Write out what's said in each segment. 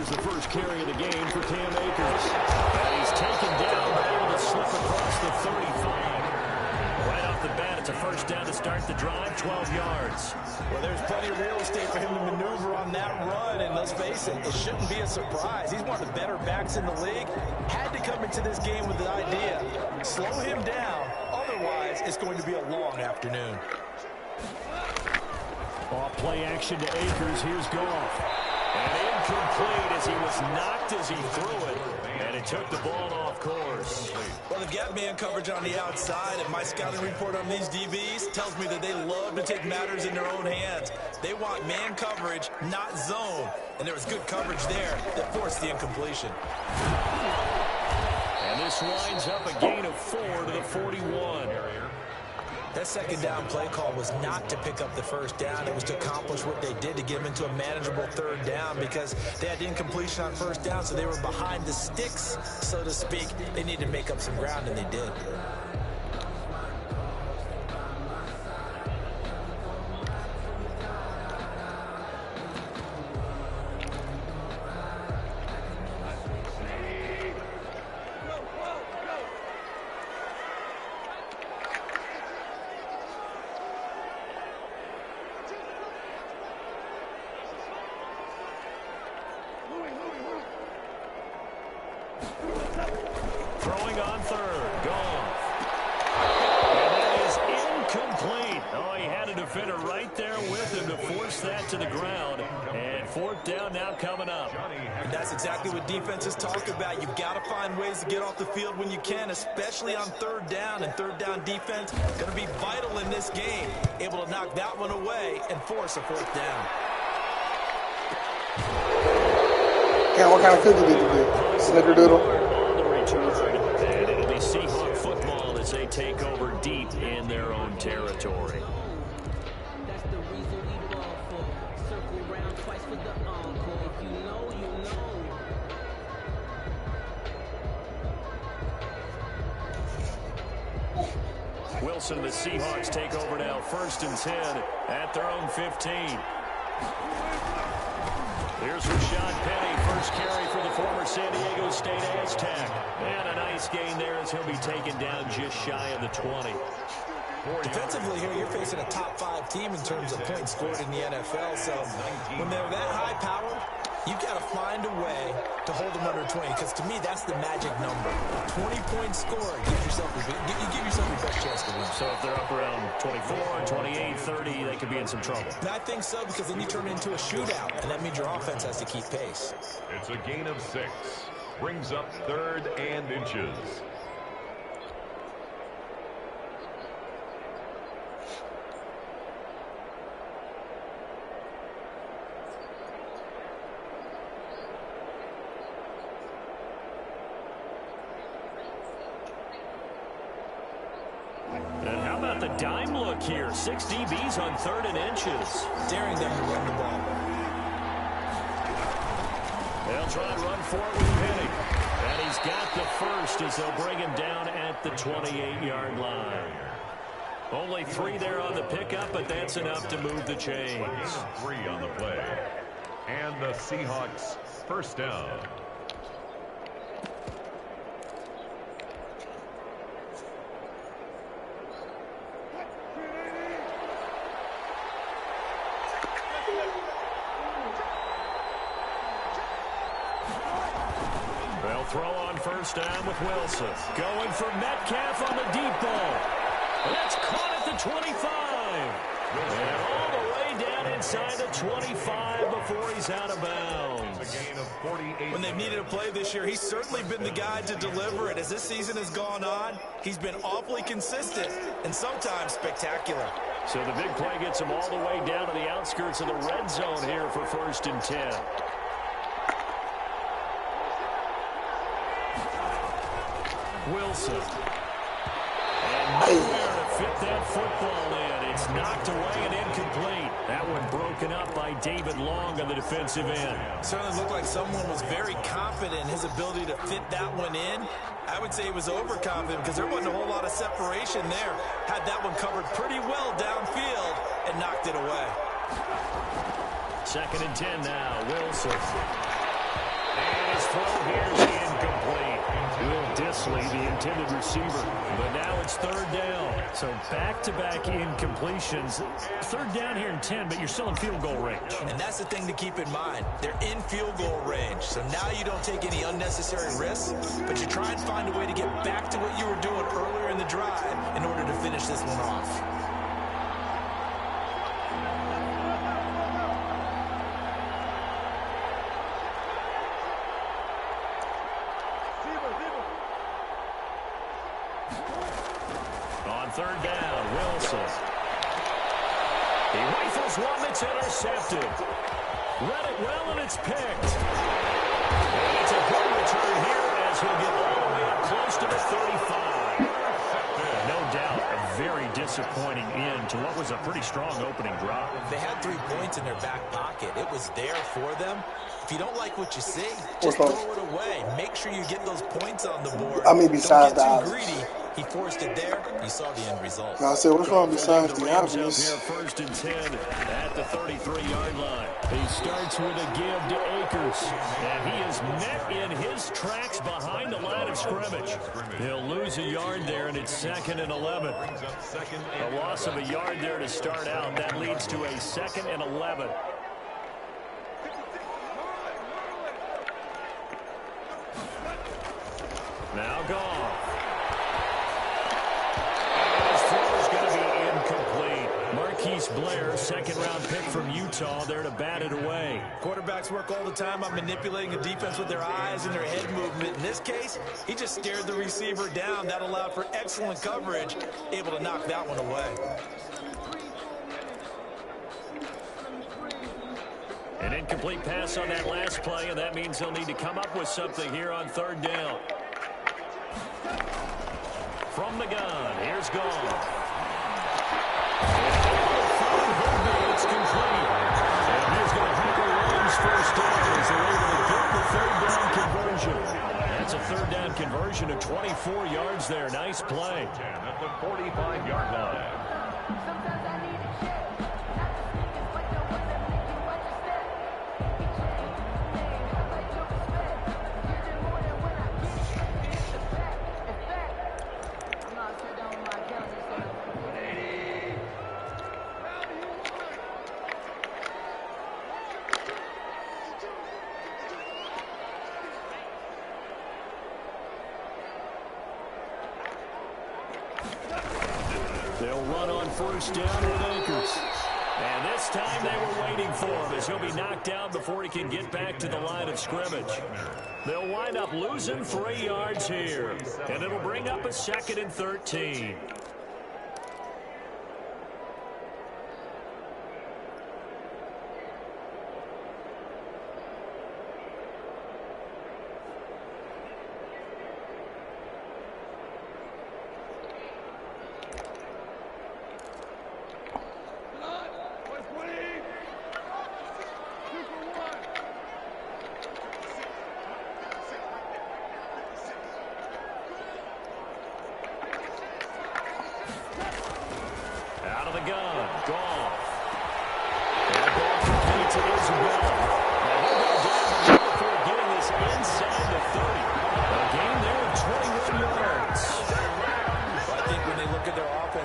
Here's the first carry of the game for Cam Akers. And he's taken down, but able to slip across the 35. Right off the bat, it's a first down to start the drive, 12 yards. Well, there's plenty of real estate for him to maneuver on that run, and let's face it, it shouldn't be a surprise. He's one of the better backs in the league. Had to come into this game with the idea, slow him down, otherwise it's going to be a long afternoon. Off play action to Akers, here's Goff. And incomplete as he was knocked as he threw it. And it took the ball off course. Well, they've got man coverage on the outside, and my scouting report on these DBs tells me that they love to take matters in their own hands. They want man coverage, not zone. And there was good coverage there that forced the incompletion. And this winds up a gain of 4 to the 41. That second down play call was not to pick up the first down. It was to accomplish what they did to get them into a manageable third down because they had incompletion on first down, so they were behind the sticks, so to speak. They needed to make up some ground, and they did. Throwing on third. Goff. And that is incomplete. Oh, he had a defender right there with him to force that to the ground. And fourth down now coming up. And that's exactly what defenses talk about. You've got to find ways to get off the field when you can, especially on third down. And third down defense going to be vital in this game. Able to knock that one away and force a fourth down. Yeah, what kind of cookie did you do? Snickerdoodle? And it'll be Seahawk football as they take over deep in their own territory. That's the reason we ball for. Circle round twice for the encore. If you know, you know. Wilson and the Seahawks take over now, 1st and 10 at their own 15. Here's Rashad Penny, first carry for the former San Diego State Aztec. And a nice gain there as he'll be taken down just shy of the 20. Defensively here, you're facing a top 5 team in terms of points scored in the NFL. So when they're that high powered, you've got to find a way to hold them under 20. Because to me, that's the magic number. 20-point score. You give yourself your best chance to win. So if they're up around 24, 28, 30, they could be in some trouble. And I think so, because then you turn it into a shootout. And that means your offense has to keep pace. It's a gain of 6. Brings up 3rd and inches. And how about the dime look here? 6 DBs on 3rd and inches. Daring them to run the ball. They'll try and run for it with Penny. And he's got the first as they'll bring him down at the 28-yard line. Only 3 there on the pickup, but that's enough to move the chains. 3 on the play. And the Seahawks first down. They'll throw on first down with Wilson. Going for Metcalf on the deep ball. That's caught at the 25. And all the way down inside the 25 before he's out of bounds. A gain of 48. When they've needed a play this year, he's certainly been the guy to deliver it. As this season has gone on, he's been awfully consistent and sometimes spectacular. So the big play gets him all the way down to the outskirts of the red zone here for 1st and 10. Wilson. And nowhere to fit that football in. It's knocked away and incomplete. That one broken up by David Long on the defensive end. Certainly looked like someone was very confident in his ability to fit that one in. I would say he was overconfident because there wasn't a whole lot of separation there. Had that one covered pretty well downfield and knocked it away. 2nd and 10 now. Wilson. And his throw here is incomplete. Will Disley, the intended receiver. But now it's third down. So back-to-back incompletions. Third down here in 10, but you're still in field goal range. And that's the thing to keep in mind. They're in field goal range. So now you don't take any unnecessary risks, but you try and find a way to get back to what you were doing earlier in the drive in order to finish this one off. On third down, Wilson. He rifles one that's intercepted. Read it well, and it's picked. And it's a good return here as he'll get all the way up close to the 35. No doubt, a very disappointing end to what was a pretty strong opening drive. They had 3 points in their back pocket. It was there for them. If you don't like what you see, just throw it away. Make sure you get those points on the board. I mean, besides don't the get too greedy. He forced it there. You saw the end result. I said, what's wrong besides the Rams obvious? out here first and 10 at the 33-yard line. He starts with a give to Akers. And he is met in his tracks behind the line of scrimmage. He'll lose a yard there, and it's 2nd and 11. A loss of a yard there to start out. That leads to a 2nd and 11. Now gone. Blair, 2nd-round pick from Utah, there to bat it away. Quarterbacks work all the time on manipulating the defense with their eyes and their head movement. In this case, he just stared the receiver down. That allowed for excellent coverage, able to knock that one away. An incomplete pass on that last play, and that means he'll need to come up with something here on third down. From the gun, here's Gone. It's complete. And he's going to have a Rams first down as they're able to get the third down conversion. That's a third down conversion of 24 yards there. Nice play. At the 45-yard line. They'll run on first down with Akers. And this time they were waiting for him as he'll be knocked out before he can get back to the line of scrimmage. They'll wind up losing 3 yards here. And it'll bring up a 2nd and 13.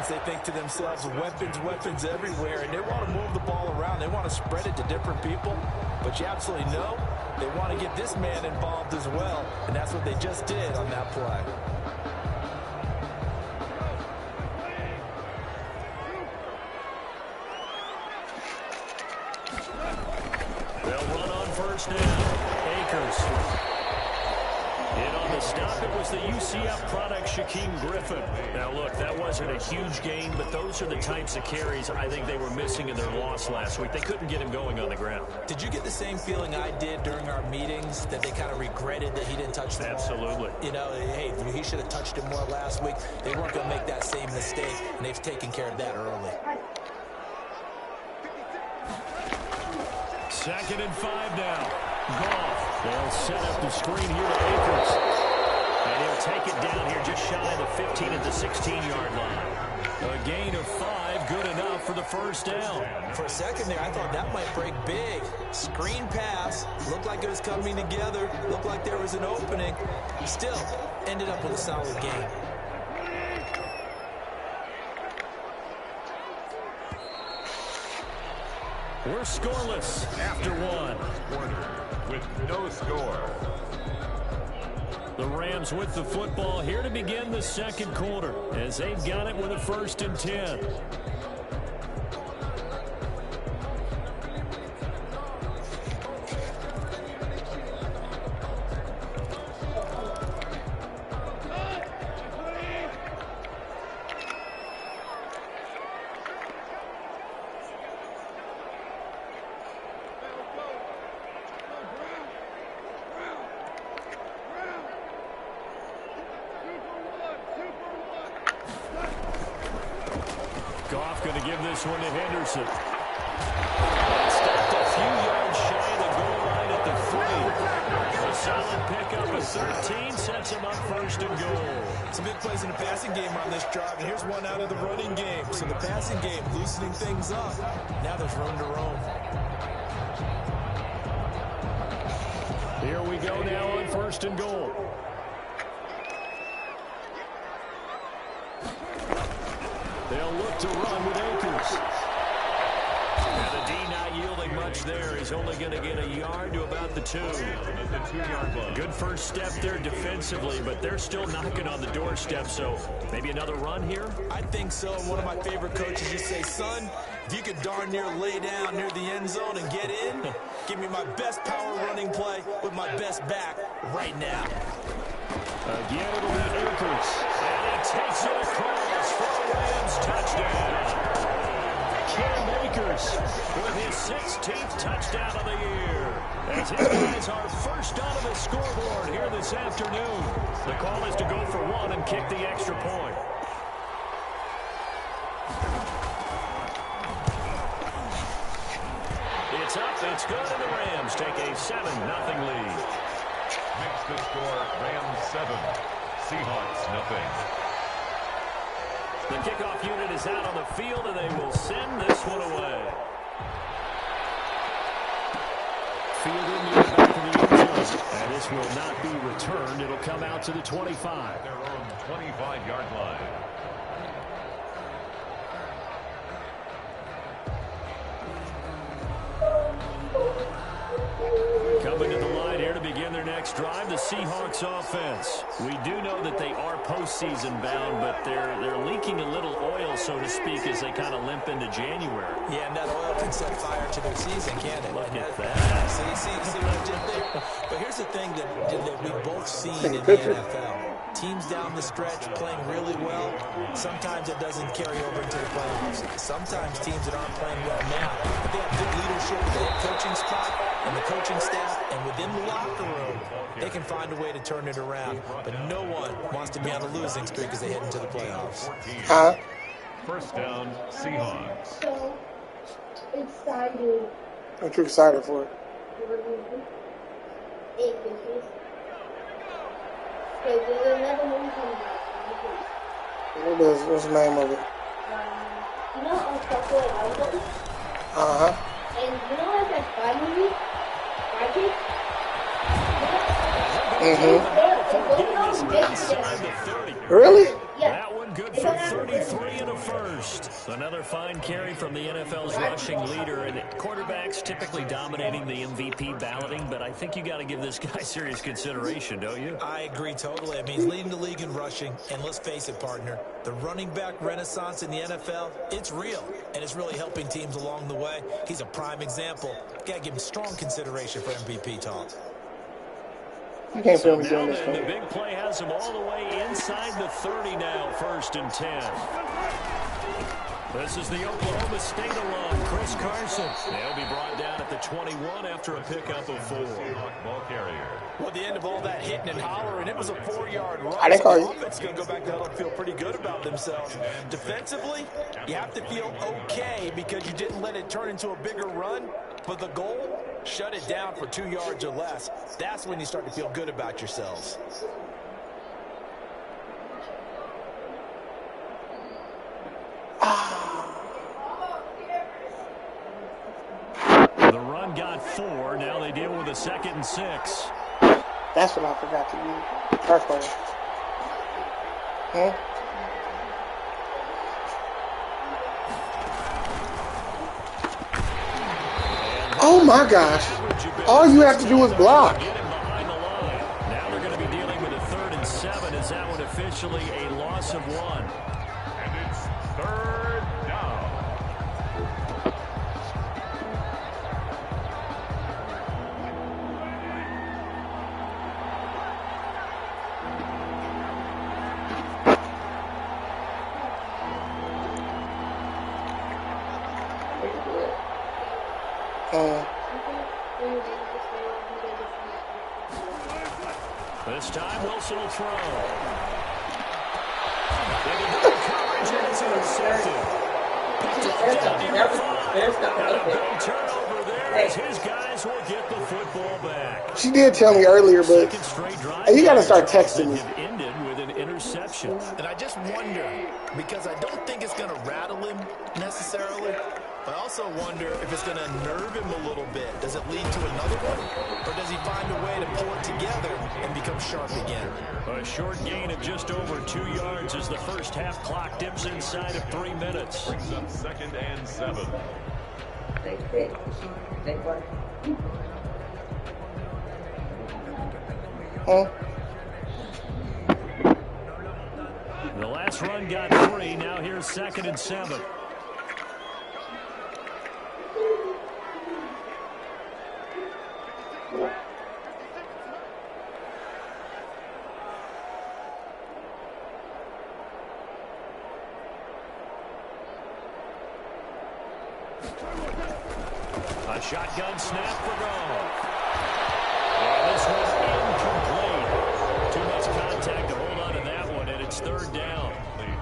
They think to themselves, weapons everywhere, and they want to move the ball around. They want to spread it to different people, but you absolutely know they want to get this man involved as well, and that's what they just did on that play. They'll run on first down. Akers. And on the stop, it was the UCF product, Shaquem Griffin. Now, look, that wasn't a huge gain, but those are the types of carries I think they were missing in their loss last week. They couldn't get him going on the ground. Did you get the same feeling I did during our meetings, that they kind of regretted that he didn't touch the ball? Absolutely. You know, hey, he should have touched it more last week. They weren't going to make that same mistake, and they've taken care of that early. 2nd and 5 now. Goff. They'll set up the screen here to Akers. And he'll take it down here just shy of the 15 at the 16-yard line. A gain of 5, good enough for the first down. For a second there, I thought that might break big. Screen pass. Looked like it was coming together. Looked like there was an opening. Still, ended up with a solid gain. We're scoreless after 1. Quarter with no score. The Rams with the football here to begin the second quarter as they've got it with a 1st and 10. Goff going to give this one to Henderson. Stopped a few yards shy of the goal line at the 3. A solid pickup of 13 sets him up 1st and goal. Some big plays in the passing game on this drive, and here's one out of the running game. So the passing game loosening things up. Now there's room to roam. Here we go now on 1st and goal. They'll look to run with Akers. And the D not yielding much there. He's only going to get a yard to about the 2. The 2-yard line. Good first step there defensively, but they're still knocking on the doorstep, so maybe another run here? I think so. One of my favorite coaches used to say, son, if you could darn near lay down near the end zone and get in, give me my best power running play with my best back right now. Again, it'll be Akers. And he takes it across for a Rams touchdown. Cam Akers with his 16th touchdown of the year. As his guys are first out of the scoreboard here this afternoon. The call is to go for 1 and kick the extra point. It's up, it's good, and the Rams take a 7-0 lead. Makes the score Rams 7, Seahawks nothing. The kickoff unit is out on the field, and they will send this one away. Fielded near the back of the end zone. And this will not be returned. It'll come out to the 25. Their own 25-yard line. Coming to the line here to begin their next drive, the Seahawks offense. We do know that they are postseason bound, but they're leaking a little oil, so to speak, as they kind of limp into January. Yeah, and that oil can set fire to their season, can't it? Look at that. See what I did there? But here's the thing that we've both seen in the NFL. Teams down the stretch playing really well. Sometimes it doesn't carry over into the playoffs. Sometimes teams that aren't playing well now, but they have good leadership at the head coaching spot and the coaching staff, and within the locker room, they can find a way to turn it around. But no one wants to be on the losing streak as they head into the playoffs. First down, Seahawks. So excited. What you excited for? What is? What's the name of it? You know, on Stuffed Album? And you know, like that Spy movie? Spy Kids? Really? Yeah. That one good for 33 and a first. Another fine carry from the NFL's rushing leader, and quarterbacks typically dominating the MVP balloting, but I think you got to give this guy serious consideration, don't you? I agree totally. I mean, he's leading the league in rushing, and let's face it, partner, the running back renaissance in the NFL, it's real, and it's really helping teams along the way. He's a prime example. Got to give him strong consideration for MVP talk. You can't feel So me now doing this then, the thing. big play has him all the way inside the 30 now, 1st and 10. This is the Oklahoma State alum, Chris Carson. He'll be brought down at the 21 after a pickup of 4. Ball carrier. Well, at the end of all that hitting and hollering, it was a 4-yard run. I didn't call you. The offense is going to go back to huddle and feel pretty good about themselves. Defensively, you have to feel okay because you didn't let it turn into a bigger run. But the goal, shut it down for 2 yards or less. That's when you start to feel good about yourselves. The run got 4. Now they deal with a 2nd and 6. That's what I forgot to do. Perfect. Huh? Oh my gosh. All you have to do is block. Now they're going to be dealing with a 3rd and 7. Is that one officially a loss of 1? And it's 3rd down. This time Wilson will throw. Coverage and it's intercepted. Turnover there as his guys will get the football back. She did tell me earlier, but you got to start texting me. Ended with an interception. And I just wonder, because I don't think it's going to rattle him necessarily, but I also wonder if it's going to nerve him a little bit. Does it lead to another one? Or does he find a way to pull it together and become sharp again? A short gain of just over 2 yards as the first half clock dips inside of 3 minutes. Brings up 2nd and 7. The last run got 3. Now here's 2nd and 7. A shotgun snap for goal. And this one's incomplete. Too much contact to hold on to that one, and it's 3rd down.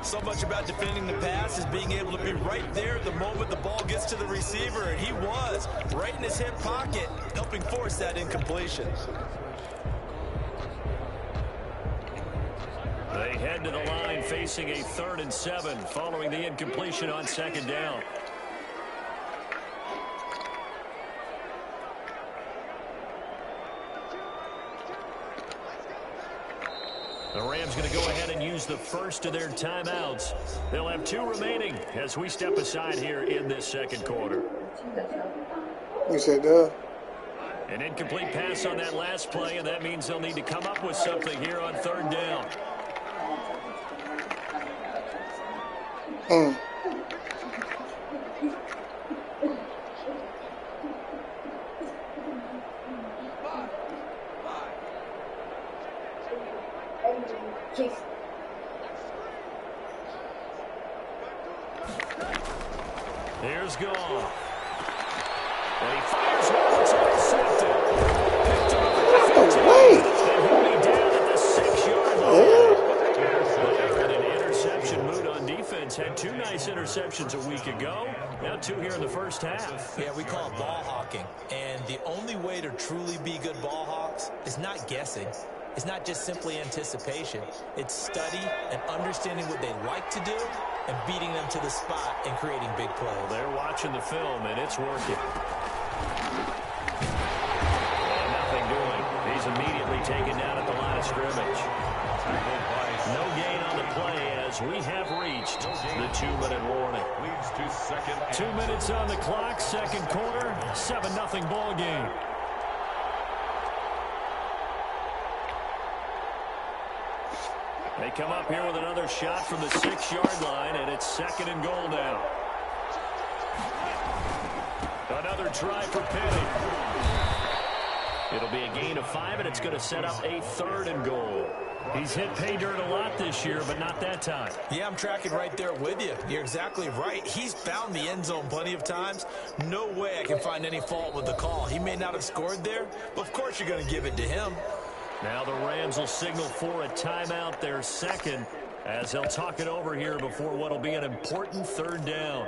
So much about defending the pass is being able to be right there at the moment the ball gets to the receiver, and he was right in his hip pocket, helping force that incompletion. They head to the line facing a 3rd and 7 following the incompletion on 2nd down. The Rams going to go ahead and use the first of their timeouts. They'll have 2 remaining as we step aside here in this 2nd quarter. You said, duh. An incomplete pass on that last play, and that means they'll need to come up with something here on 3rd down. Here's Goff. And he fires one. It's intercepted. Picked up. Wait. And he'll be down at the 6-yard line. After an interception mood on defense, had 2 nice interceptions a week ago. Now 2 here in the first half. Yeah, we call it ball hawking. And the only way to truly be good ball hawks is not guessing. It's not just simply anticipation. It's study and understanding what they like to do and beating them to the spot and creating big plays. They're watching the film, and it's working. And nothing doing. He's immediately taken down at the line of scrimmage. No gain on the play as we have reached the 2-minute warning. Leads to 2nd. 2 minutes on the clock, 2nd quarter, 7-0 ball game. They come up here with another shot from the 6-yard line, and it's 2nd and goal now. Another try for Penny. It'll be a gain of 5, and it's going to set up a 3rd and goal. He's hit pay dirt a lot this year, but not that time. Yeah, I'm tracking right there with you. You're exactly right. He's found the end zone plenty of times. No way I can find any fault with the call. He may not have scored there, but of course you're going to give it to him. Now the Rams will signal for a timeout, their 2nd, as they'll talk it over here before what will be an important 3rd down.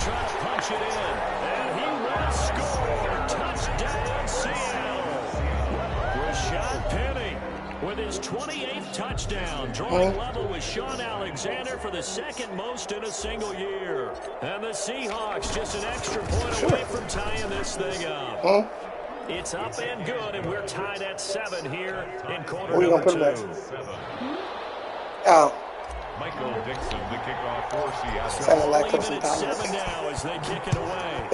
try to punch it in. And he will score. Touchdown, Seattle. Rashad Penny with his 28th touchdown, drawing level with Sean Alexander for the second most in a single year. And the Seahawks just an extra point away from tying this thing up. It's up and good, and we're tied at 7 here in quarter number 2. Oh. Michael Dixon, the kickoff for Seattle. Sounded like Leaving some at 7 now as they kick it away.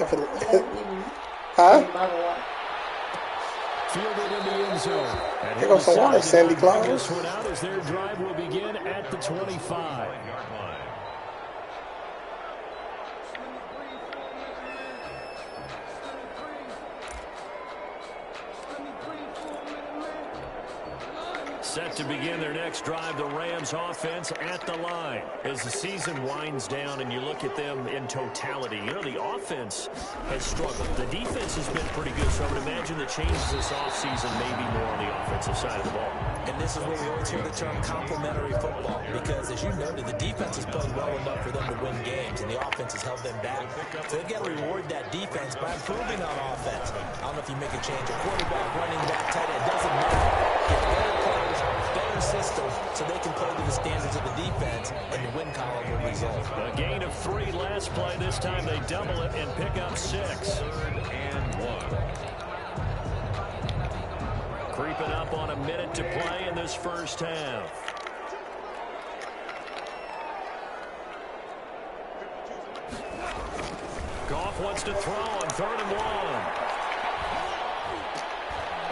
Huh? Fielded in the end zone. And Here goes some water, Sandy Claus. This one out as their drive will begin at the 25. Set to begin their next drive, the Rams offense at the line. As the season winds down and you look at them in totality, you know, the offense has struggled. The defense has been pretty good, so I would imagine the changes this offseason may be more on the offensive side of the ball. And this is where we always hear the term complementary football, because as you noted, the defense has played well enough for them to win games, and the offense has held them back. So they've got to reward that defense by improving on offense. I don't know if you make a change, a quarterback, running back, tight end, doesn't matter. Get better players, better system, so they can play to the standards of the defense, and the win column will result. A gain of 3 last play. This time they double it and pick up 6. 3rd and 1. Creeping up on a minute to play in this first half. Goff wants to throw on 3rd and 1.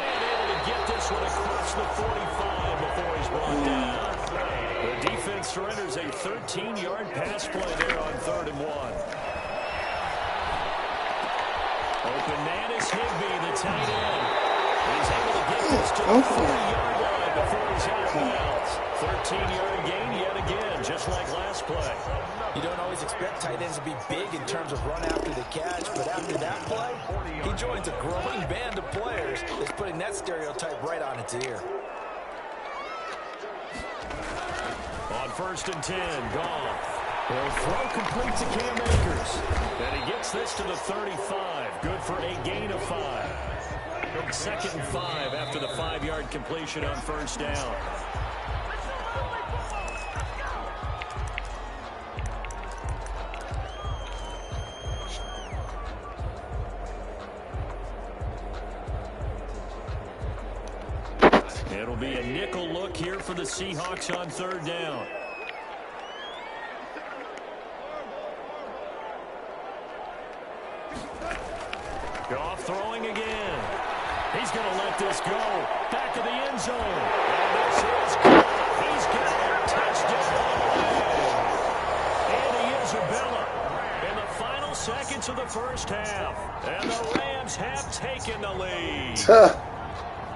And able to get this one across the 45 before he's brought down. The defense surrenders a 13-yard pass play there on 3rd and 1. Open man is Higbee, the tight end. He's able to get this to the 40-yard line before he's out of bounds. 13-yard gain yet again, just like last play. You don't always expect tight ends to be big in terms of run after the catch, but after that play, he joins a growing band of players that's putting that stereotype right on its ear. On 1st and 10, Goff. He'll throw complete to Cam Akers. And he gets this to the 35. Good for a gain of 5. 2nd and 5 after the 5-yard completion on 1st down. It'll be a nickel look here for the Seahawks on 3rd down. Goff throwing again. He's going to let this go. Back of the end zone. And this is good. He's got a touchdown. Andy Isabella in the final seconds of the first half. And the Rams have taken the lead.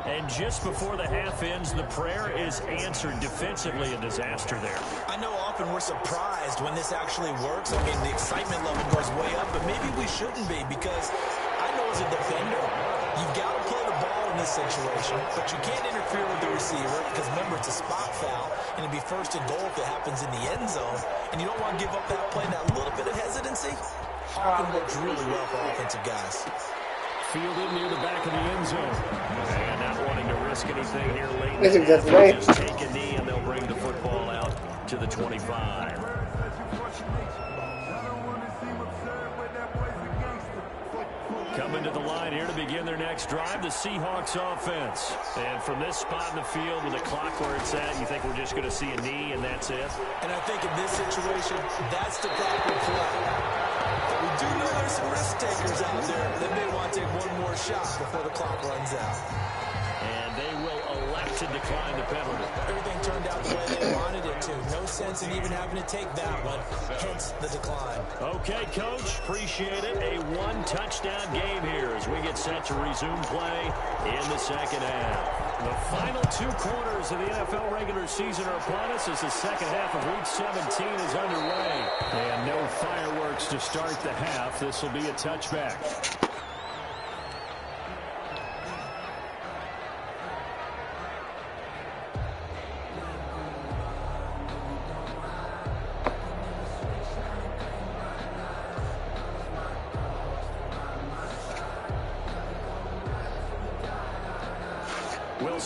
And just before the half ends, the prayer is answered. Defensively, a disaster there. I know often we're surprised when this actually works. I mean, the excitement level goes way up, but maybe we shouldn't be, because I know as a defender, you've got to play the ball in this situation, but you can't interfere with the receiver, because remember, it's a spot foul, and it'd be 1st and goal if it happens in the end zone, and you don't want to give up that play, that little bit of hesitancy. Often works really well for offensive guys. Fielded near the back of the end zone. And not wanting to risk anything here late. This is just right. Just take a knee and they'll bring the football out to the 25. Coming to the line here to begin their next drive, the Seahawks offense. And from this spot in the field with the clock where it's at, you think we're just going to see a knee and that's it? And I think in this situation, that's the proper play. But we do know there's some risk takers out there that may want to take one more shot before the clock runs out. And they will elect to decline the penalty. Everything turned out the way they wanted it to. No sense in even having to take that one, hence the decline. Okay, Coach, appreciate it. A 1-touchdown game here as we get set to resume play in the second half. The final 2 quarters of the NFL regular season are upon us as the second half of Week 17 is underway. And no fireworks to start the half. This will be a touchback.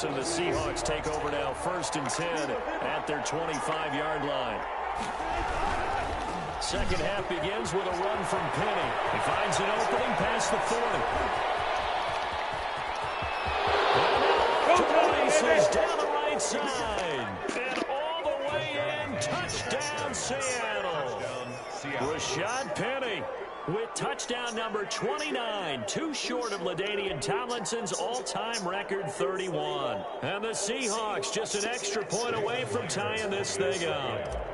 Wilson. The Seahawks take over now, 1st and 10 at their 25-yard line. Second half begins with a run from Penny. He finds an opening past the 40. To the races down the right side. And all the way in. Touchdown, Seattle. Rashad Penny with touchdown number 29, too short of LaDainian Tomlinson's all-time record 31. And the Seahawks just an extra point away from tying this thing up.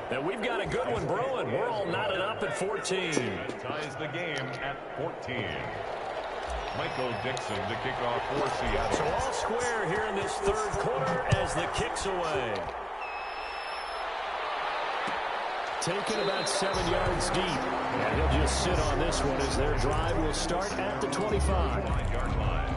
And we've got a good one brewing. We're all knotted up at 14. Ties the game at 14. Michael Dixon to kick off for Seattle. So all square here in this 3rd quarter as the kick's away. Taken about 7 yards deep. And he'll just sit on this one as their drive will start at the 25-yard line.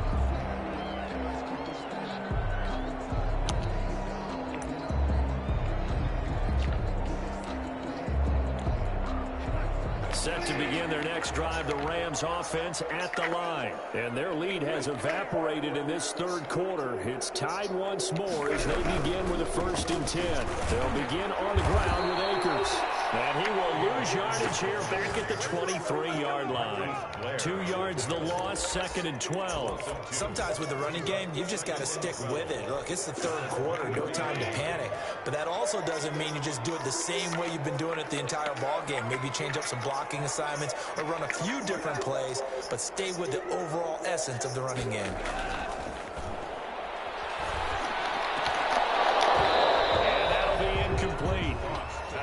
Set to begin their next drive, the Rams offense at the line. And their lead has evaporated in this 3rd quarter. It's tied once more as they begin with a 1st and 10. They'll begin on the ground with Akers. And he will lose yardage here back at the 23-yard line. 2 yards the loss, 2nd and 12. Sometimes with the running game, you've just got to stick with it. Look, it's the 3rd quarter, no time to panic. But that also doesn't mean you just do it the same way you've been doing it the entire ball game. Maybe change up some blocking assignments or run a few different plays, but stay with the overall essence of the running game. And that'll be incomplete.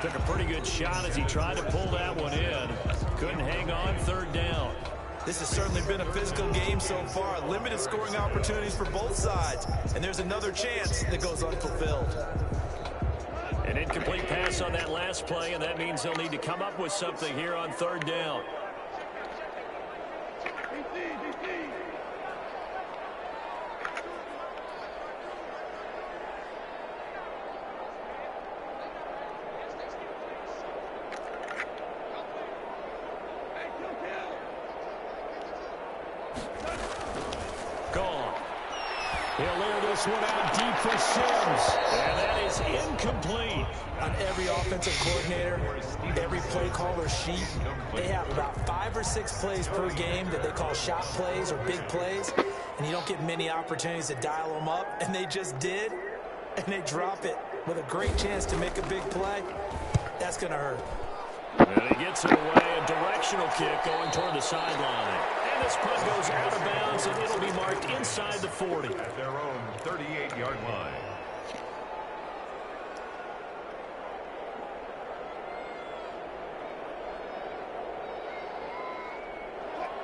Took a pretty good shot as he tried to pull that one in. Couldn't hang on, 3rd down. This has certainly been a physical game so far. Limited scoring opportunities for both sides. And there's another chance that goes unfulfilled. An incomplete pass on that last play, and that means they'll need to come up with something here on 3rd down. He'll air this one out deep for Sims. And that is incomplete. On every offensive coordinator, every play caller sheet, they have about 5 or 6 plays per game that they call shot plays or big plays. And you don't get many opportunities to dial them up. And they just did. And they drop it with a great chance to make a big play. That's going to hurt. And he gets it away. A directional kick going toward the sideline. And this punt goes out of bounds, and it'll be marked inside the 40. At their own 38-yard line.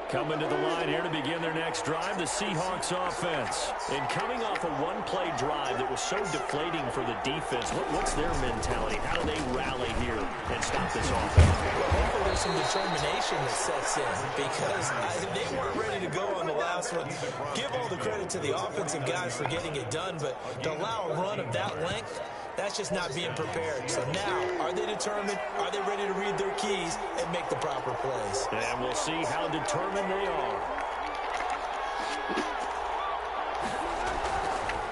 Coming to the line here to begin their next drive, the Seahawks offense. And coming off a one-play drive that was so deflating for the defense, what's their mentality? How do they rally here and stop this offense? Hopefully there's some determination that sets in because they weren't ready to go on the last one. Give all the credit to the offensive guys for getting it done, but to allow a run of that length, that's just not being prepared. So now, are they determined? Are they ready to read their keys and make the proper plays? And we'll see how determined they are.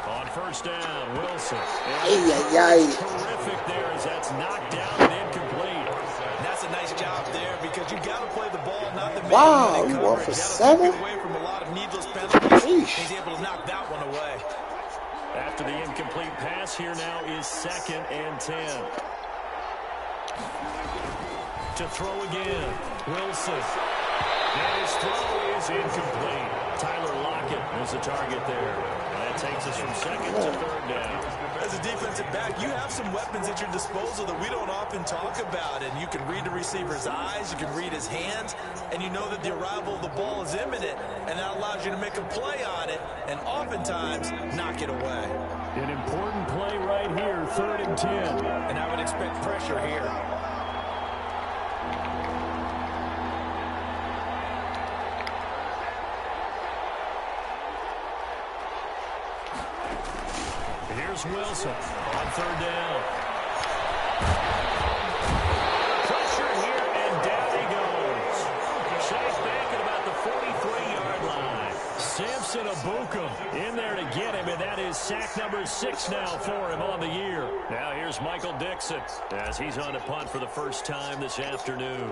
On 1st down, Wilson. Terrific there as that's knocked down and incomplete. That's a nice job there because you got to play the ball, not the wow, you went for 7? Away from a lot of needless penalties. He's able to knock that one away. After the incomplete pass, here now is 2nd and 10. To throw again, Wilson. And his throw is incomplete. Tyler Lockett was the target there. And that takes us from 2nd to 3rd down. As a defensive back, you have some weapons at your disposal that we don't often talk about. And you can read the receiver's eyes, you can read his hands, and you know that the arrival of the ball is imminent. And that allows you to make a play on it and oftentimes knock it away. An important play right here, 3rd and 10. And I would expect pressure here. Here's Wilson on 3rd down. Pressure here, and down he goes. Safe back at about Samson Abuka in there to get him, and that is sack number 6 now for him on the year. Now here's Michael Dixon as he's on to punt for the first time this afternoon.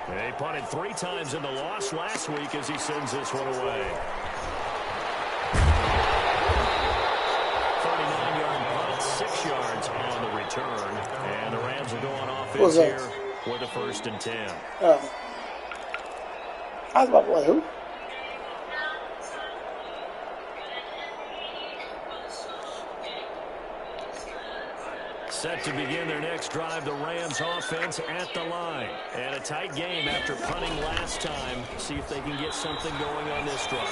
He punted 3 times in the loss last week as he sends this one away. 39-yard punt, 6 yards on the return. And the Rams will go on offense here with a 1st and 10. I was about to wait, who? Set to begin their next drive, the Rams offense at the line. And a tight game after punting last time. See if they can get something going on this drive.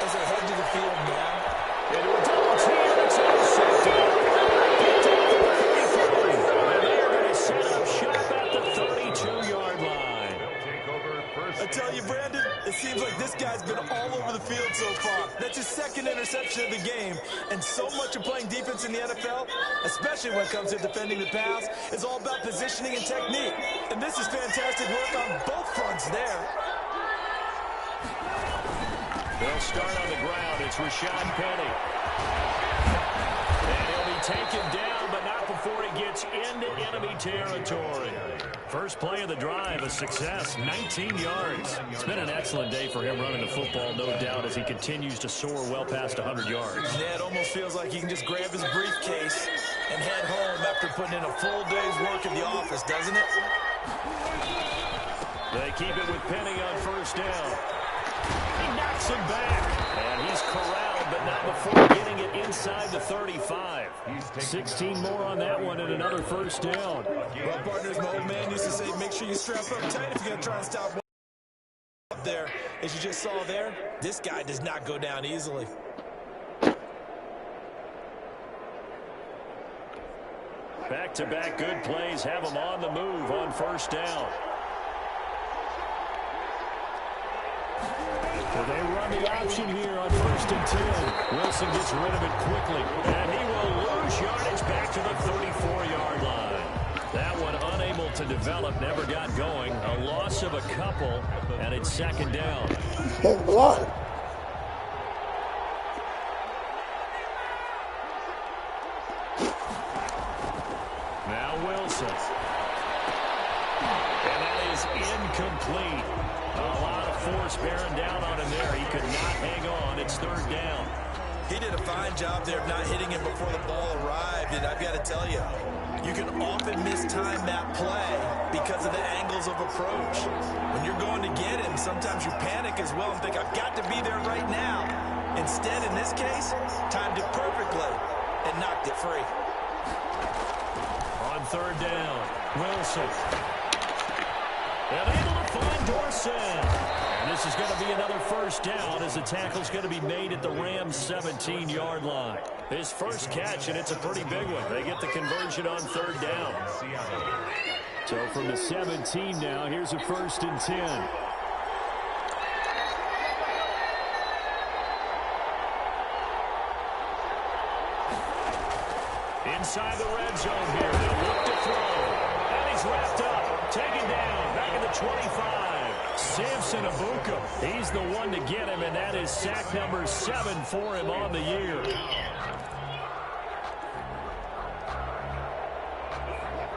As they head to the field now. Into a double team, it's intercepted. Picked up at the 33. And they are going to set up shop at the 32-yard line. I tell you, Brandon, it seems like this guy's been all over the field so far. That's his 2nd interception of the game. And so much of playing defense in the NFL, especially when it comes to defending the pass, is all about positioning and technique. And this is fantastic work on both fronts there. They'll start on the ground. It's Rashad Penny. And he'll be taken down, but not before he gets into enemy territory. First play of the drive, a success, 19 yards. It's been an excellent day for him running the football, no doubt, as he continues to soar well past 100 yards. Yeah, it almost feels like he can just grab his briefcase and head home after putting in a full day's work in the office, doesn't it? They keep it with Penny on 1st down. He knocks him back, and he's corralled, but not before getting it inside the 35. 16 more on that one and another 1st down. Well, partners, my old man used to say, make sure you strap up tight if you're going to try and stop one up there. As you just saw there, this guy does not go down easily. Back-to-back good plays have him on the move on 1st down. So they run the option here on 1st and 10. Wilson gets rid of it quickly, and he will lose yardage back to the 34-yard line. That one unable to develop, never got going. A loss of a couple, and it's 2nd down. Blood. Now Wilson. And that is incomplete. A lot of force bearing down on him there. He could not hang on. It's 3rd down. He did a fine job there of not hitting him before the ball arrived, and I've got to tell you, you can often mistime that play because of the angles of approach. When you're going to get him, sometimes you panic as well and think, I've got to be there right now. Instead, in this case, timed it perfectly and knocked it free. On 3rd down, Wilson. And able to find Dorsett. And this is going to be another 1st down as the tackle's going to be made at the Rams' 17-yard line. His first catch, and it's a pretty big one. They get the conversion on 3rd down. So from the 17 now, here's a 1st and 10. Inside the red zone here. They'll look to throw. And he's wrapped up. Taken down. Back at the 25. Samson Abuka. He's the one to get him, and that is sack number 7 for him on the year.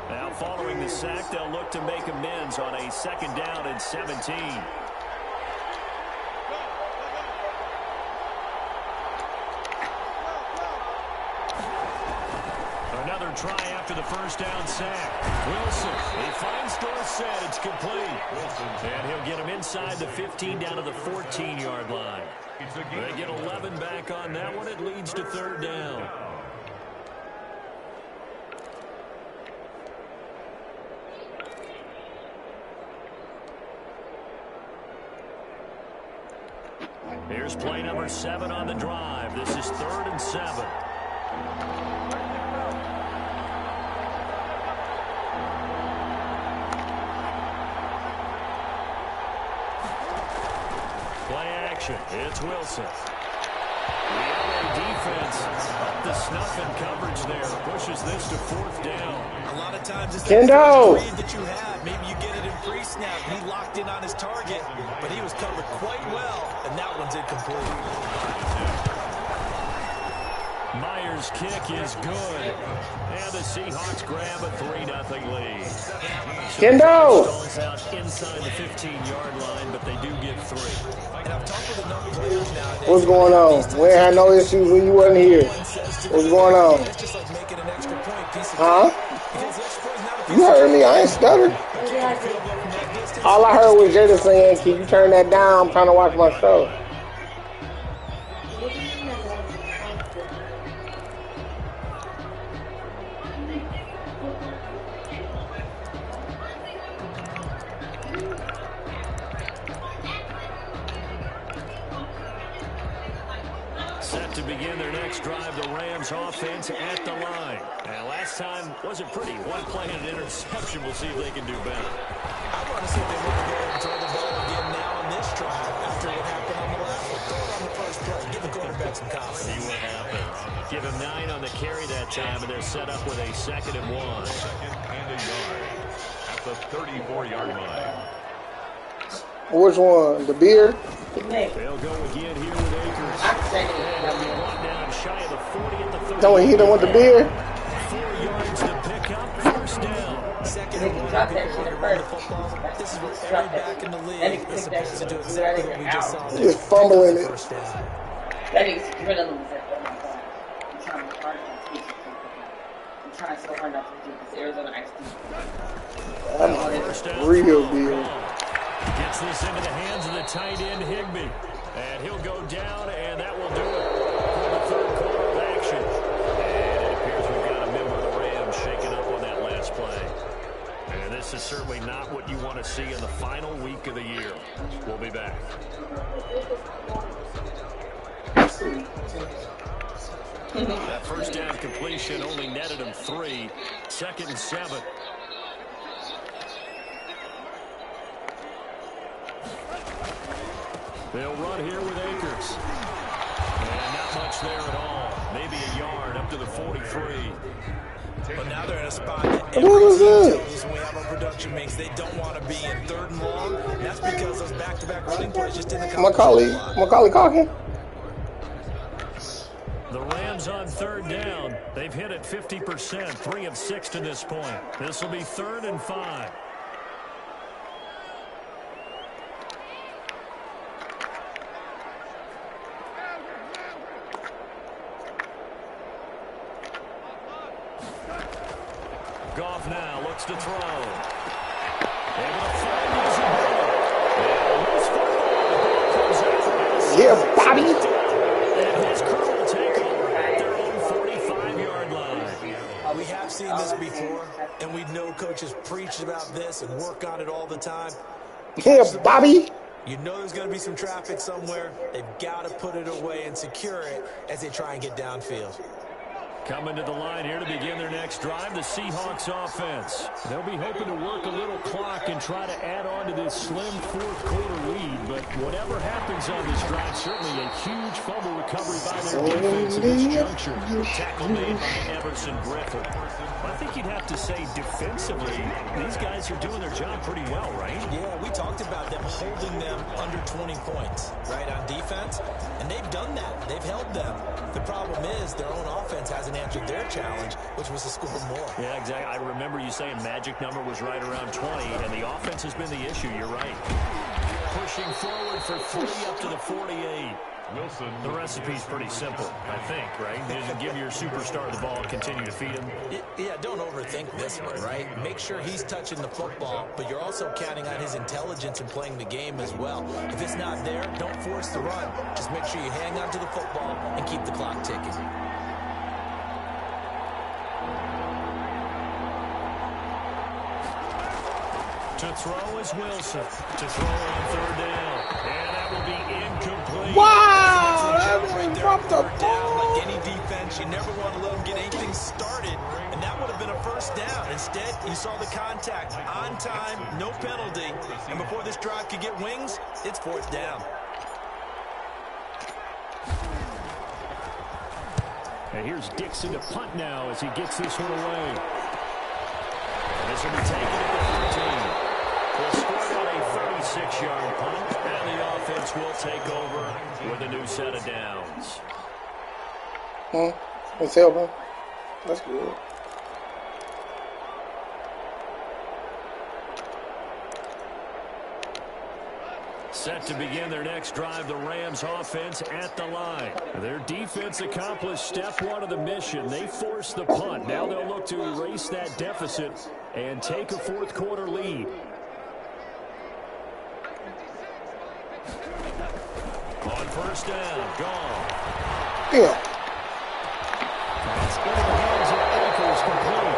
Now following the sack, they'll look to make amends on a 2nd down and 17. Another try after the 1st down sack. Wilson, he finds Dorsett. It's complete. And he'll get him inside the 15 down to the 14-yard line. They get 11 back on that one. It leads to 3rd down. Here's play number 7 on the drive. This is 3rd and 7. Play action. It's Wilson. The LA defense up to snuff in coverage there. Pushes this to 4th down. A lot of times it's Kendo. that first read that you have. Maybe you get it in pre-snap. He locked in on his target, but he was covered quite well, and that one's incomplete. Myers' kick is good. And the Seahawks grab a 3-0 lead. Kendo. Stalls out inside the 15-yard line, but they do get 3. And I've talked with enough players nowadays. What's going on? We ain't had no issues when you wasn't here. What's going on? It's just like making an extra point piece of Huh? because the extra point is not a piece You of heard me. I ain't stuttered. All I heard was Jada saying, "Can you turn that down? I'm trying to watch my show." Set to begin their next drive, the Rams offense at the line. And last time wasn't pretty. One play and an interception. We'll see if they can do better. I want to see if they want to go and throw the ball again now on this drive after what happened on the last one. Throw it on the first play. Give the quarterback some confidence. See what happens. Give him 9 on the carry that time, and they're set up with a 2nd and 1. 2nd and a yard at the 34-yard line. Which one? The beer? They'll go again here with Akers. They'll be brought down shy of the 40 at the 30. Don't hit him with the beer? 4 yards to pick up, 1st down. 2nd and 1. The football. This is what every back in the league is supposed to do exactly what we just saw. Just fumbling it. First down. I'm trying so hard not to do this. Arizona That's real deal. Gets this into the hands of the tight end, Higbee. And he'll go down, and that will do it for the 3rd quarter of action. And it appears we've got a member of the Rams shaking up on that last play. And this is certainly not what you want to see in the final week of the year. We'll be back. That 1st down completion only netted him 3. 2nd and 7. They'll run here with Akers. And not much there at all. Maybe a yard up to the 43. But now they're in a spot that What was that? when we have our production makes they don't want to be in 3rd and long. And that's because those back-to-back running plays just didn't come. Macaulay Calkin. The Rams on 3rd down. They've hit it 50%, 3 of 6 to this point. This will be 3rd and 5. Goff now looks to throw. Able to find Yeah, Bobby. And his crew will take over at their own 45-yard line. We have seen this before, and we know coaches preach about this and work on it all the time. Yeah, Bobby. You know there's going to be some traffic somewhere. They've got to put it away and secure it as they try and get downfield. Coming to the line here to begin their next drive, the Seahawks offense. They'll be hoping to work a little clock and try to add on to this slim 4th quarter lead. But whatever happens on this drive, certainly a huge fumble recovery by their defense at this juncture. Tackle made by Everson Griffin. I think you'd have to say defensively, these guys are doing their job pretty well, right? Yeah, we talked about them holding them under 20 points, right, on defense. And they've done that. They've held them. The problem is their own offense hasn't answered their challenge, which was to score more. Yeah, exactly. I remember you saying magic number was right around 20, and the offense has been the issue. You're right. Pushing forward for 3 up to the 48. Wilson. The recipe's pretty simple, I think, right? Just give your superstar the ball and continue to feed him. Yeah, don't overthink this one, right? Make sure he's touching the football, but you're also counting on his intelligence and playing the game as well. If it's not there, don't force the run. Just make sure you hang on to the football and keep the clock ticking. To throw is Wilson. To throw on 3rd down. And that will be incomplete. Wow, that dropped the Down ball. like any defense, you never want to let them get anything started, and that would have been a 1st down. Instead, you saw the contact on time, no penalty, and before this drive could get wings, it's 4th down. And here's Dixon to punt now as he gets this one away. This will be taken at the 13. We'll score on a 36-yard punt, and the offense will take over with a new set of downs. Let's help him. That's good. Set to begin their next drive, the Rams offense at the line. Their defense accomplished step one of the mission. They forced the punt. Now they'll look to erase that deficit and take a fourth quarter lead. On first down, gone. Yeah. That's in the hands of Akers, complete.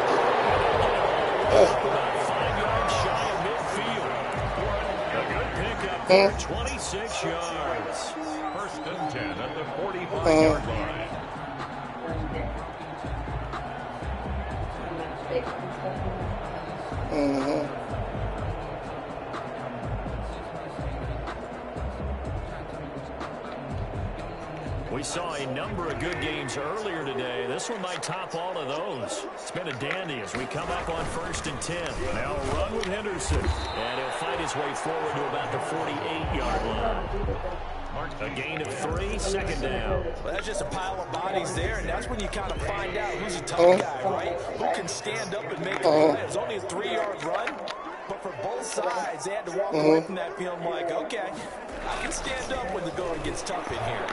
About 5 yards shy of midfield. A good pickup for 26 yards. First and 10 at the 45-yard line. We saw a number of good games earlier today. This one might top all of those. It's been a dandy as we come up on first and 10. Now a run with Henderson. And he'll fight his way forward to about the 48-yard line. A gain of 3, second down. Well, that's just a pile of bodies there, and that's when you kind of find out who's a tough guy, right? Who can stand up and make a play. It was only a 3-yard run, but for both sides, they had to walk away from that feeling like, okay, I can stand up when the going gets tough in here.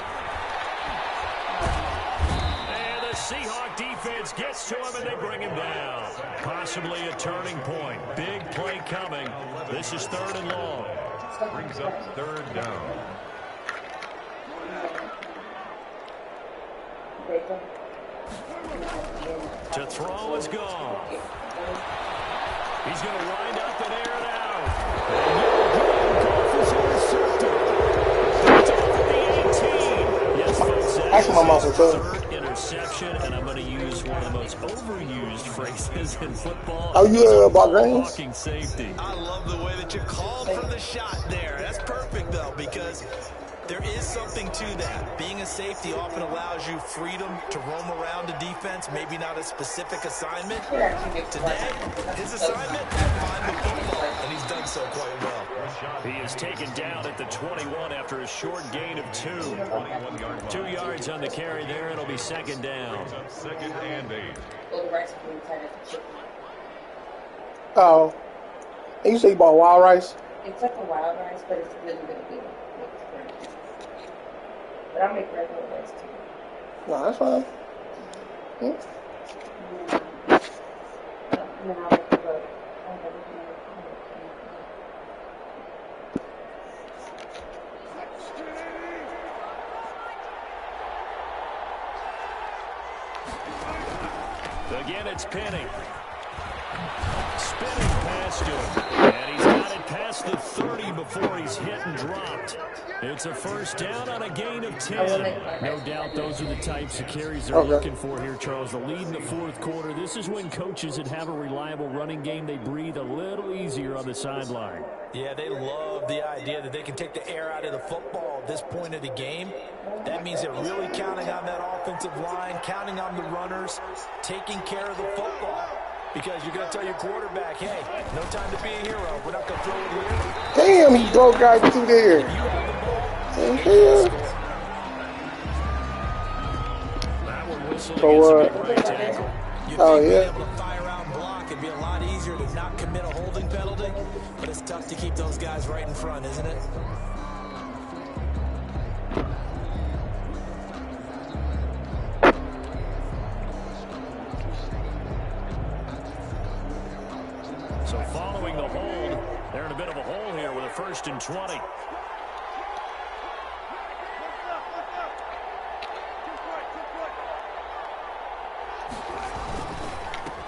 And the Seahawk defense gets to him, and they bring him down. Possibly a turning point. Big play coming. This is 3rd and long. Brings up 3rd down. To throw is gone. He's going to wind up and air it out. Goff is intercepted. That's off at the 18. Yes, folks, That's my muscle, too. 3rd interception, and I'm going to use one of the most overused phrases in football. Oh, yeah, about games? Talking safety. I love the way that you called for the shot there. That's perfect, though, because there is something to that. Being a safety often allows you freedom to roam around a defense, maybe not a specific assignment. Today, his assignment, find the football, and he's done so quite well. He is taken down at the 21 after a short gain of 2. 2 yards on the carry there. It'll be 2nd down. 2nd and 8. Oh. You say you bought wild rice? It's like a wild rice, but it's really, really good. But I'll make regular rice too. No, that's fine. And then I'll make the boat. Again, it's Penny. Spinning past him. And he's got it past the 30 before he's hit and dropped. It's a first down on a gain of 10. No doubt those are the types of carries they're looking for here, Charles. The lead in the 4th quarter. This is when coaches that have a reliable running game, they breathe a little easier on the sideline. Yeah, they love the idea that they can take the air out of the football at this point of the game. That means they're really counting on that offensive line, counting on the runners, taking care of the football. Because you're going to tell your quarterback, hey, no time to be a hero. We're not going to throw it here. Damn, he broke right through there. That one whistling So, against a big right tackle. Oh, You'd yeah. be able to fire out and block. It'd be a lot easier to not commit a holding penalty. But it's tough to keep those guys right in front, isn't it? So following the hold, they're in a bit of a hole here with a 1st and 20.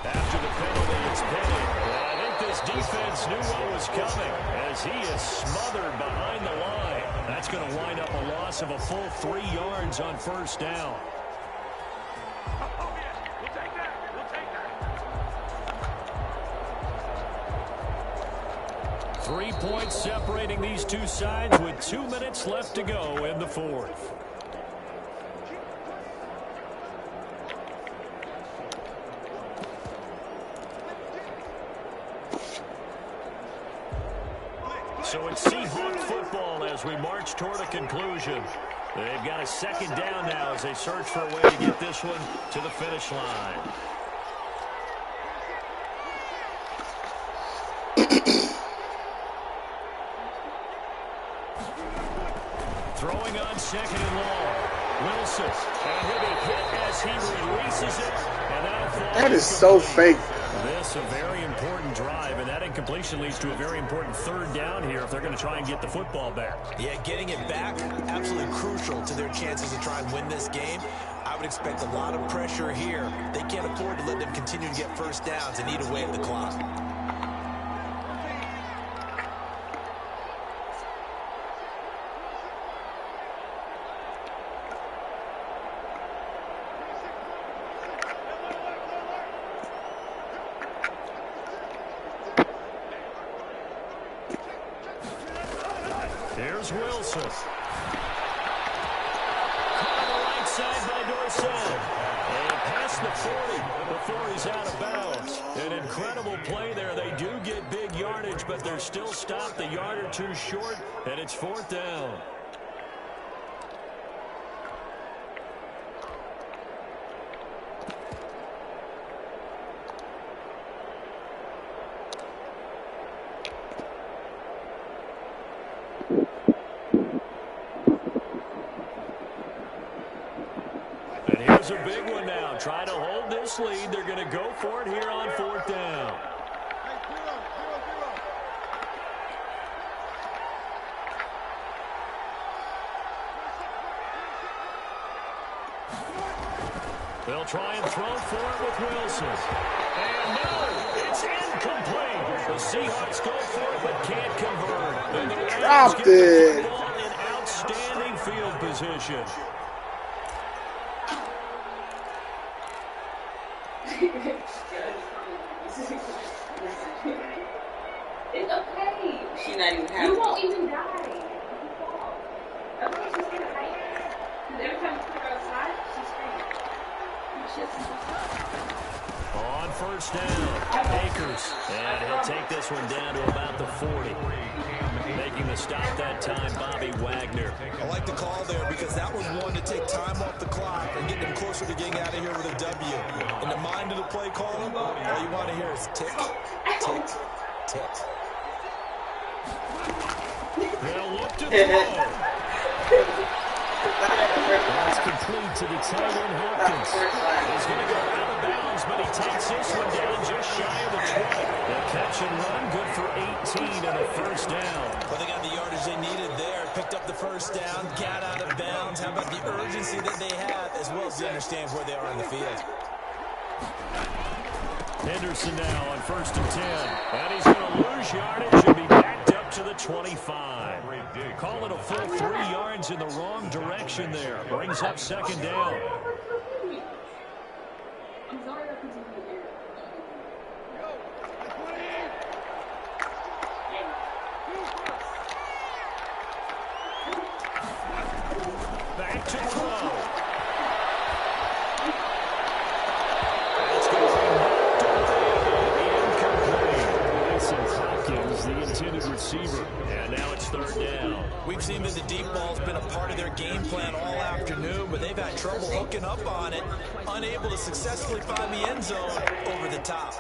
After the penalty, it's Penny. And I think this defense knew what was coming as he is smothered behind the line. That's going to wind up a loss of a full 3 yards on first down. 3 points separating these two sides with 2 minutes left to go in the 4th. So it's Seahawk football as we march toward a conclusion. They've got a second down now as they search for a way to get this one to the finish line. Throwing on second and long. Wilson. And he'll be hit as he releases it. And that is so fake. This a very important drive, and that incompletion leads to a very important third down here if they're going to try and get the football back. Yeah, getting it back, absolutely crucial to their chances to try and win this game. I would expect a lot of pressure here. They can't afford to let them continue to get first downs and eat away at the clock. Here's Wilson. Caught on the right side by Dorsett. And past the 40 before he's out of bounds. An incredible play there. They do get big yardage, but they're still stopped a yard or two short, and it's fourth down. Here's a big one now. Try to hold this lead. They're going to go for it here on fourth down. They'll try and throw for it with Wilson. And no, it's incomplete. The Seahawks go for it but can't convert. And the Rams get the ball in outstanding field position. It's okay. She's not even happy. You won't even die. You fall. That's why she's gonna hide. Because every time you put her outside, she's screaming. On first down, Akers. And he'll take this one down to about the 40. Making the stop that time, Bobby Wagner. I like the call there because that was one to take time off the clock and get them closer to getting out of here with a W. In the mind of the play caller, all you want to hear is tick, tick, tick. They'll look to throw. That's complete to the tight end, Hopkins. He's going to go out of bounds, but he takes this one down just shy of the 20. The catch and run, good for 18 and a first down. Well, they got the yardage they needed there. Picked up the first down, got out of bounds. How about the urgency that they have, as well as they understand where they are in the field. Henderson now on first and 10. And he's going to lose yardage and be backed up to the 25. Call it a full 3 yards in the wrong direction there. Brings up second down. Back to throw. It's going to be knocked away. Incomplete. Mason Hopkins, the intended receiver. And now it's third down. We've seen that the deep ball's been a part of their game plan all afternoon, but they've had trouble hooking up on it, unable to successfully find the end zone over the top.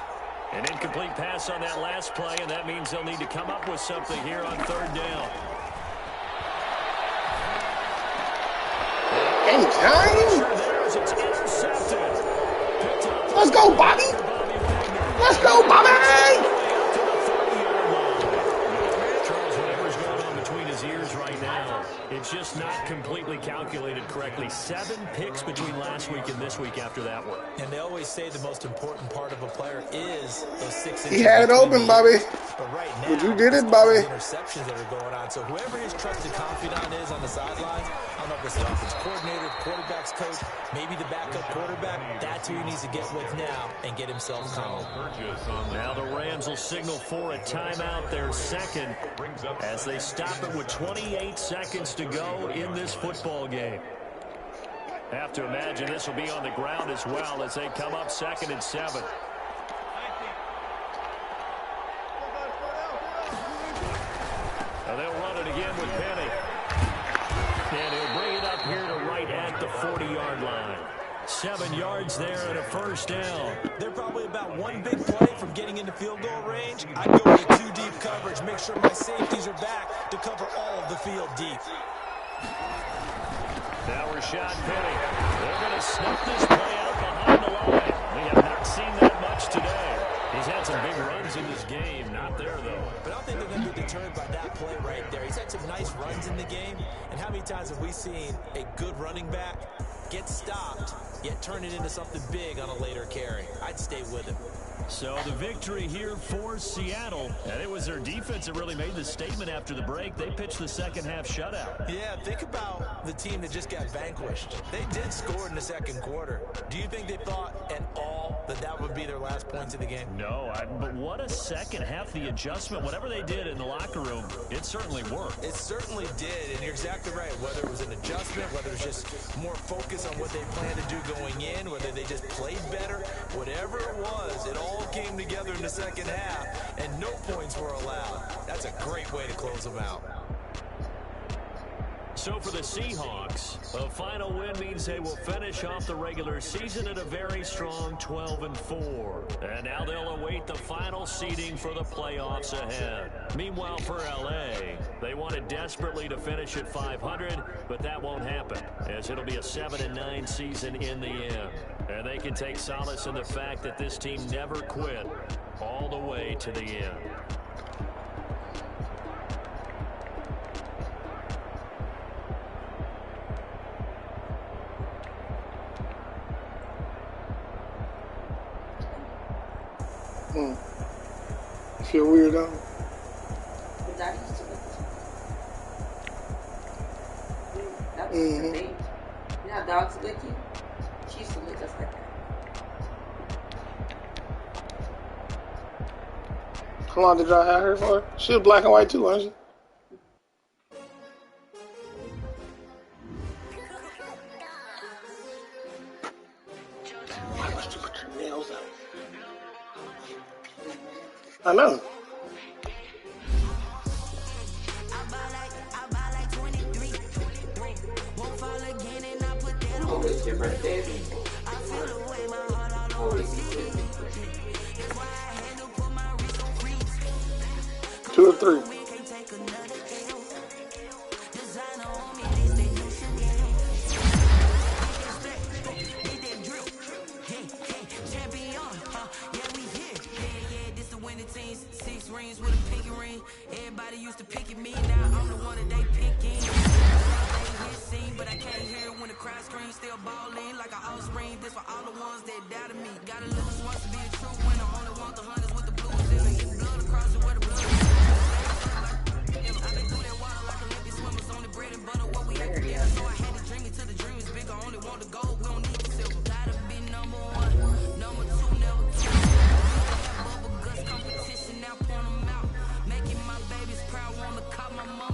An incomplete pass on that last play, and that means they'll need to come up with something here on third down. Anytime. It's intercepted. Let's go, Bobby. Let's go, Bobby. Charles, whatever's going on between his ears right now, it's just not completely calculated correctly. 7 picks between last week and this week after that one. And they always say the most important part of a player is those 6 inches. He had it open, Bobby. But right now, But you did it, Bobby. Interceptions that are going on. So whoever his trusted confidant is on the sidelines, I don't know if it's the offense coordinator, quarterback's coach, maybe the backup quarterback. That's who he needs to get with now and get himself calm. Now the Rams will signal for a timeout, their second, as they stop it with 28 seconds to go in this football game. Have to imagine this will be on the ground as well as they come up 2nd and 7. 40-yard line. 7 yards there and a first down. They're probably about one big play from getting into field goal range. I'd go with a 2-deep coverage, make sure my safeties are back to cover all of the field deep. Now Rashad Penny. They're going to snuff this play out behind the line. We have not seen that much today. He's had some big runs in this game. Not there, though. But I don't think they're going to be deterred by that play right there. He's had some nice runs in the game. And how many times have we seen a good running back get stopped, yet turn it into something big on a later carry? I'd stay with him. So the victory here for Seattle. And it was their defense that really made the statement after the break. They pitched the second half shutout. Yeah, think about the team that just got vanquished. They did score in the second quarter. Do you think they thought at all that that would be their last points of the game? No, but what a second half. The adjustment, whatever they did in the locker room, it certainly worked. It certainly did, and you're exactly right. Whether it was an adjustment, whether it was just more focus on what they planned to do going in, whether they just played better, whatever it was, it all came together in the second half, and no points were allowed. That's a great way to close them out. So for the Seahawks, a final win means they will finish off the regular season at a very strong 12-4. And now they'll await the final seeding for the playoffs ahead. Meanwhile, for LA, they wanted desperately to finish at 500, but that won't happen, as it'll be a 7-9 season in the end. And they can take solace in the fact that this team never quit all the way to the end. You feel weird though? But that used to look. That was the thing. You know how dogs lick you? She used to lick us like that. How long did y'all have her for? She was black and white too, wasn't she? Why must you put your nails out? I know. Oh, it's your birthday. Holy secret. 2 or 3. With a pinky ring, everybody used to pick at me. Now I'm the one that they picking. But I can't hear it when the crowd screams. Still balling like an offspring. This for all the ones that doubted me. Gotta lose once to be a true winner. Only want the hunters with the blues in it. Getting blood across it where the blood is. I've been through that water like Olympic swimmers on the bread and butter. What we had to get. So I had to dream it till the dream is bigger. Only want the gold. We don't need the silver. Gotta be number 1, number 2, never two. Bubble guts competition now. Making my babies proud, wanna call my mom.